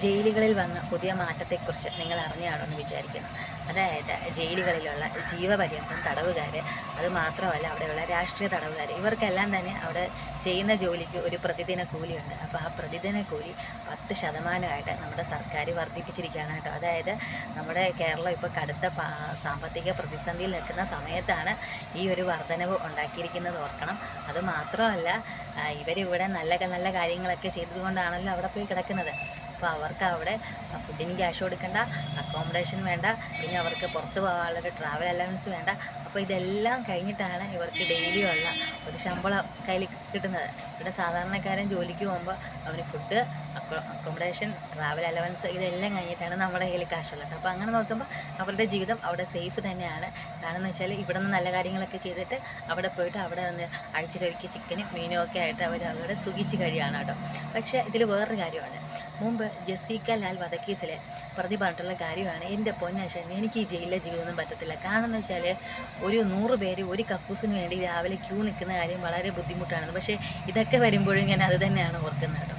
ജയിലുകളിൽ വന്ന പുതിയ മാറ്റത്തെക്കുറിച്ച് നിങ്ങൾ അറിഞ്ഞാണോ എന്ന് വിചാരിക്കുന്നു. അതായത് ജയിലുകളിലുള്ള ജീവപര്യന്തം തടവുകാർ, അത് മാത്രമല്ല അവിടെയുള്ള രാഷ്ട്രീയ തടവുകാർ, ഇവർക്കെല്ലാം തന്നെ അവിടെ ചെയ്യുന്ന ജോലിക്ക് ഒരു പ്രതിദിന കൂലിയുണ്ട്. അപ്പോൾ ആ പ്രതിദിന കൂലി 10% നമ്മുടെ സർക്കാർ വർദ്ധിപ്പിച്ചിരിക്കുകയാണ് കേട്ടോ. അതായത് നമ്മുടെ കേരളം ഇപ്പോൾ കടുത്ത സാമ്പത്തിക പ്രതിസന്ധിയിൽ നിൽക്കുന്ന സമയത്താണ് ഈ ഒരു വർധനവ് ഉണ്ടാക്കിയിരിക്കുന്നത്, ഓർക്കണം. അത് മാത്രമല്ല, ഇവരിവിടെ നല്ല നല്ല കാര്യങ്ങളൊക്കെ ചെയ്തതുകൊണ്ടാണല്ലോ അവിടെ പോയി കിടക്കുന്നത്. അപ്പോൾ അവർക്ക് അവിടെ ഫുഡിന് ക്യാഷ് കൊടുക്കണ്ട, അക്കോമഡേഷൻ വേണ്ട, പിന്നെ അവർക്ക് പുറത്ത് പോകാനുള്ളൊരു ട്രാവൽ അലവൻസ് വേണ്ട. അപ്പോൾ ഇതെല്ലാം കഴിഞ്ഞിട്ടാണ് ഇവർക്ക് ഡെയിലി ഉള്ള ഒരു ശമ്പളം കയ്യിൽ കിട്ടുന്നത്. ഇവിടെ സാധാരണക്കാരൻ ജോലിക്ക് പോകുമ്പോൾ അവന് ഫുഡ്, അക്കോമഡേഷൻ, ട്രാവൽ അലവൻസ് ഇതെല്ലാം കഴിഞ്ഞിട്ടാണ് നമ്മുടെ കയ്യിൽ കാശുള്ളത്. അപ്പോൾ അങ്ങനെ നോക്കുമ്പോൾ അവരുടെ ജീവിതം അവിടെ സേഫ് തന്നെയാണ്. കാരണം എന്ന് വെച്ചാൽ ഇവിടെ നിന്ന് നല്ല കാര്യങ്ങളൊക്കെ ചെയ്തിട്ട് അവിടെ പോയിട്ട് അവിടെ നിന്ന് ആഴ്ചയിലൊരിക്കൽ ചിക്കനും മീനും ഒക്കെ ആയിട്ട് അവിടെ സുഖിച്ച് കഴിയാണ് കേട്ടോ. പക്ഷേ ഇതിൽ വേറൊരു കാര്യമാണ്. മുമ്പ് ജെസ്സിക്ക ലാൽ വധക്കേസിലെ പ്രതി പറഞ്ഞിട്ടുള്ള കാര്യമാണ്, എൻ്റെ പൊന്നാശൻ എനിക്ക് ഈ ജയിലിലെ ജീവിതമൊന്നും പറ്റത്തില്ല. കാരണം എന്ന് വെച്ചാൽ ഒരു 100 പേര് ഒരു കക്കൂസിന് വേണ്ടി രാവിലെ ക്യൂ നിൽക്കുന്ന കാര്യം വളരെ ബുദ്ധിമുട്ടാണ്. പക്ഷേ ഇതൊക്കെ വരുമ്പോഴും ഞാൻ അത് തന്നെയാണ് ഓർക്കുന്നത് കേട്ടോ.